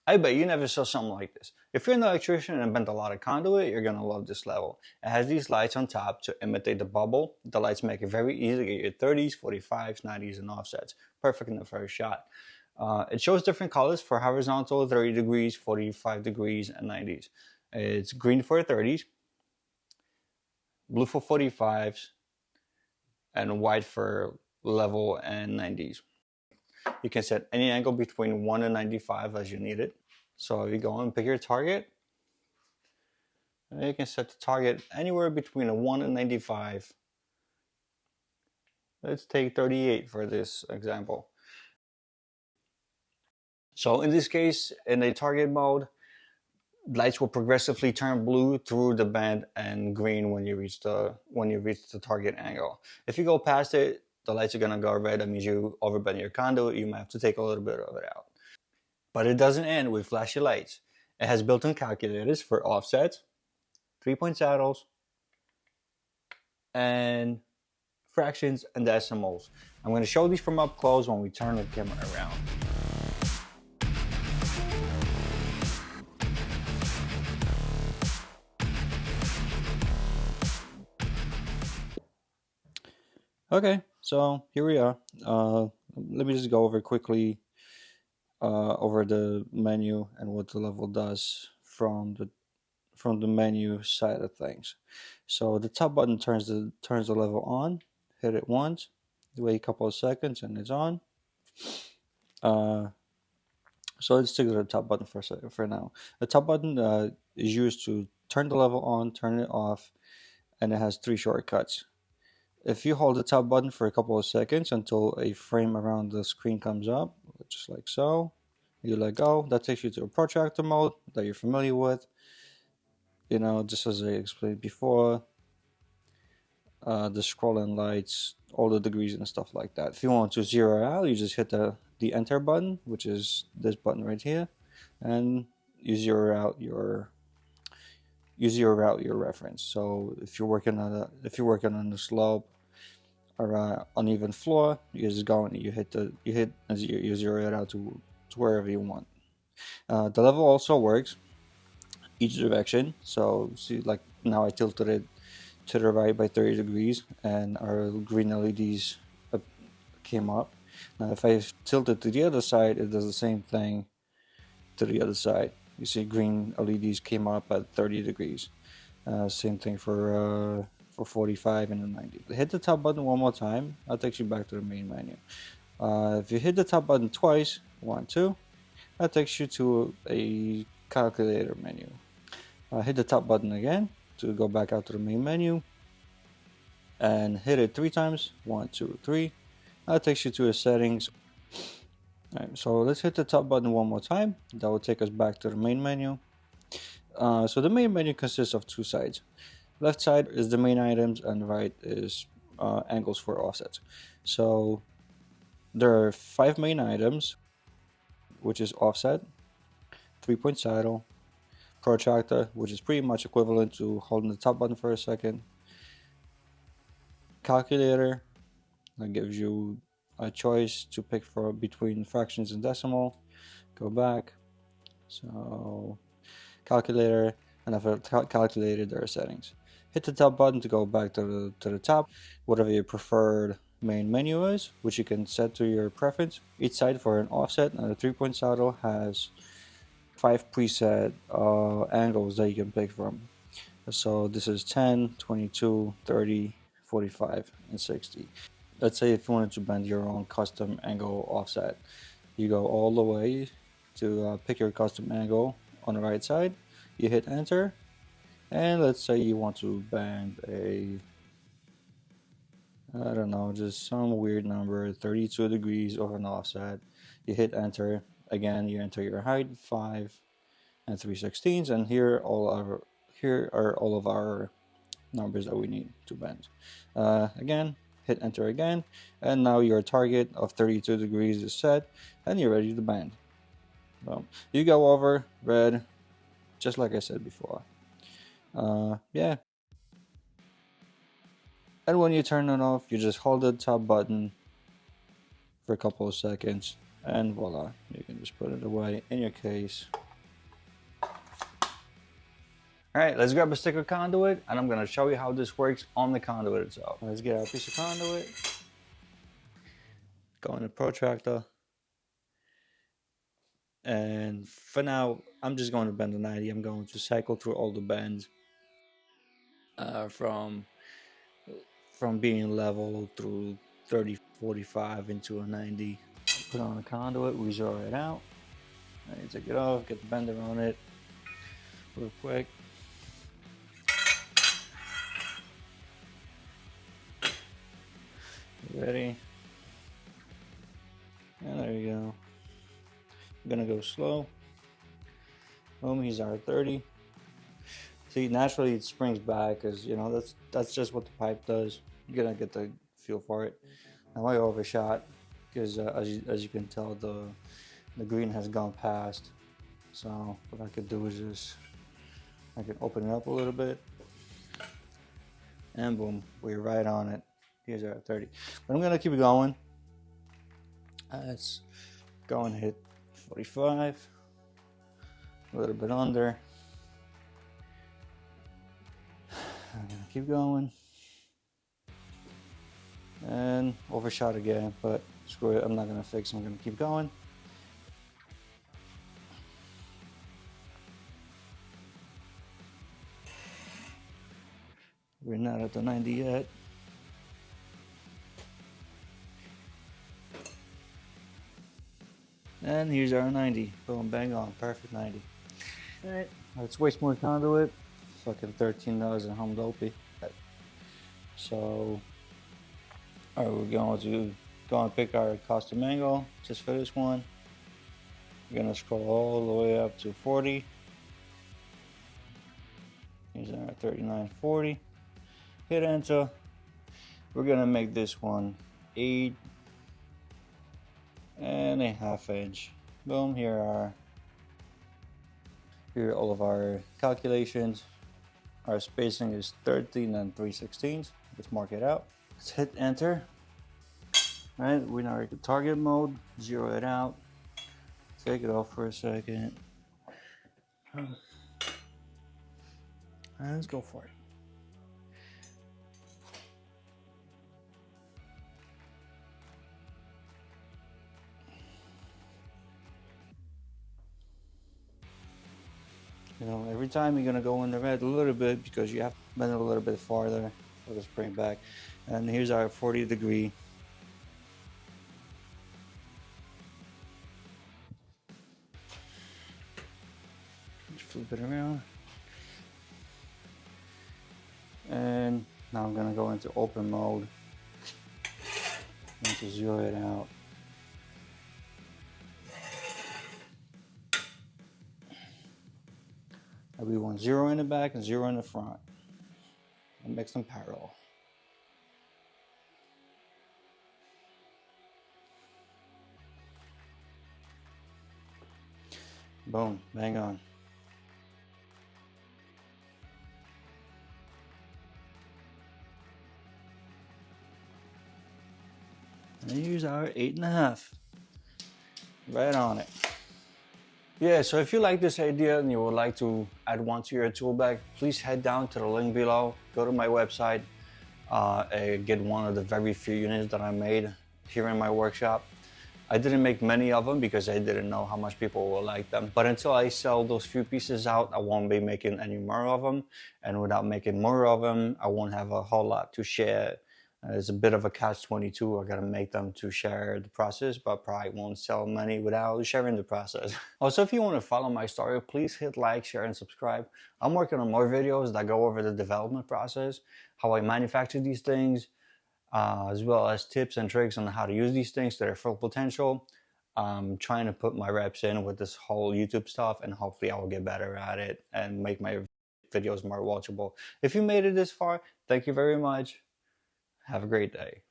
I bet you never saw something like this. If you're an electrician and bent a lot of conduit, you're gonna love this level. It has these lights on top to imitate the bubble. The lights make it very easy to get your 30s, 45s, 90s, and offsets. Perfect in the first shot. It shows different colors for horizontal, 30 degrees, 45 degrees, and 90s. It's green for 30s, blue for 45s, and white for level and 90s. You can set any angle between 1 and 95 as you need it. So if you go and pick your target, you can set the target anywhere between a 1 and 95. Let's take 38 for this example. So in this case, in a target mode, lights will progressively turn blue through the band and green when you reach the target angle. If you go past it, the lights are gonna go red. That means you overbend your conduit. You might have to take a little bit of it out. But it doesn't end with flashy lights. It has built-in calculators for offsets, 3-point saddles, and fractions and decimals. I'm going to show these from up close when we turn the camera around. Okay, so here we are. Let me just go over quickly over the menu and what the level does from the menu side of things. So the top button turns the level on. Hit it once, wait a couple of seconds, and it's on. So let's stick to the top button for now. The top button is used to turn the level on, turn it off, and it has 3 shortcuts. If you hold the top button for a couple of seconds until a frame around the screen comes up, just like so, you let go, that takes you to a protractor mode that you're familiar with. You know, just as I explained before, the scrolling lights, all the degrees and stuff like that. If you want to zero out, you just hit the enter button, which is this button right here, and you zero out your reference. So if you're working on a slope or a uneven floor, you just go and you zero it out to wherever you want. The level also works each direction. So see, like now I tilted it to the right by 30 degrees, and our green LEDs came up. Now if I tilt it to the other side, it does the same thing to the other side. You see green LEDs came up at 30 degrees. Same thing for 45 and the 90. Hit the top button one more time. That takes you back to the main menu. If you hit the top button twice, 1, 2, that takes you to a calculator menu. Hit the top button again to go back out to the main menu, and hit it 3 times, 1, 2, 3. That takes you to the settings. Alright, so let's hit the top button one more time. That will take us back to the main menu. So the main menu consists of 2 sides. Left side is the main items, and right is angles for offsets. So there are 5 main items, which is offset, 3-point saddle, protractor, which is pretty much equivalent to holding the top button for a second, calculator, that gives you a choice to pick between fractions and decimal. Go back, so calculator, and after calculator there are settings. Hit the top button to go back to the top, whatever your preferred main menu is, which you can set to your preference. Each side for an offset, and the 3-point saddle has 5 preset angles that you can pick from. So this is 10, 22, 30, 45, and 60. Let's say if you wanted to bend your own custom angle offset, you go all the way to pick your custom angle on the right side, you hit enter, and let's say you want to bend I don't know, just some weird number, 32 degrees of an offset. You hit enter, again you enter your height, 5 and 3/16, and here are all of our numbers that we need to bend. Again, hit enter again, and now your target of 32 degrees is set, and you're ready to bend. Well, you go over red, just like I said before. Yeah. And when you turn it off, you just hold the top button for a couple of seconds, and voila, you can just put it away in your case. All right, let's grab a stick of conduit, and I'm gonna show you how this works on the conduit itself. Let's get our piece of conduit, go in the protractor, and for now, I'm just going to bend the 90. I'm going to cycle through all the bends from being level through 30, 45 into a 90. Put on the conduit, we zero it out. Now you take it off, get the bender on it real quick. Ready? And there you go. I'm gonna go slow. Boom, he's our 30. See, naturally it springs back because you know that's just what the pipe does. You're gonna get the feel for it. Now I overshot because as you can tell, the green has gone past. So what I could do is just I can open it up a little bit, and boom, we're right on it. Here's our 30. But I'm gonna keep going. Let's go and hit 45. A little bit under. I'm gonna keep going. And overshot again, but screw it, I'm not gonna fix it, I'm gonna keep going. We're not at the 90 yet. And here's our 90. Boom, bang on, perfect 90. Alright, let's waste more conduit. Fucking $13 in Home Dopey. So, alright, we're going to go and pick our custom angle just for this one. We're gonna scroll all the way up to 40. Here's our 39.40. Hit enter. We're gonna make this one 8 and a half inch. Boom, here are all of our calculations. Our spacing is 13 and 3/16. Let's mark it out. Let's hit enter. All right, we're now in target mode. Zero it out. Take it off for a second. And let's go for it. You know, every time you're gonna go in the red a little bit because you have to bend it a little bit farther. Let us bring it back. And here's our 40 degree. Just flip it around. And now I'm gonna go into open mode. I'm going to zero it out. And we want 0 in the back and 0 in the front. And mix them parallel. Boom, bang on. And here's our 8.5. Right on it. Yeah, so if you like this idea and you would like to add one to your tool bag, please head down to the link below, go to my website, and get one of the very few units that I made here in my workshop. I didn't make many of them because I didn't know how much people will like them. But until I sell those few pieces out, I won't be making any more of them. And without making more of them, I won't have a whole lot to share. It's a bit of a catch-22. I gotta make them to share the process, but probably won't sell many without sharing the process. Also, if you want to follow my story, please hit like, share, and subscribe. I'm working on more videos that go over the development process, how I manufacture these things, as well as tips and tricks on how to use these things to their full potential. I'm trying to put my reps in with this whole YouTube stuff, and hopefully I will get better at it and make my videos more watchable. If you made it this far, thank you very much. Have a great day.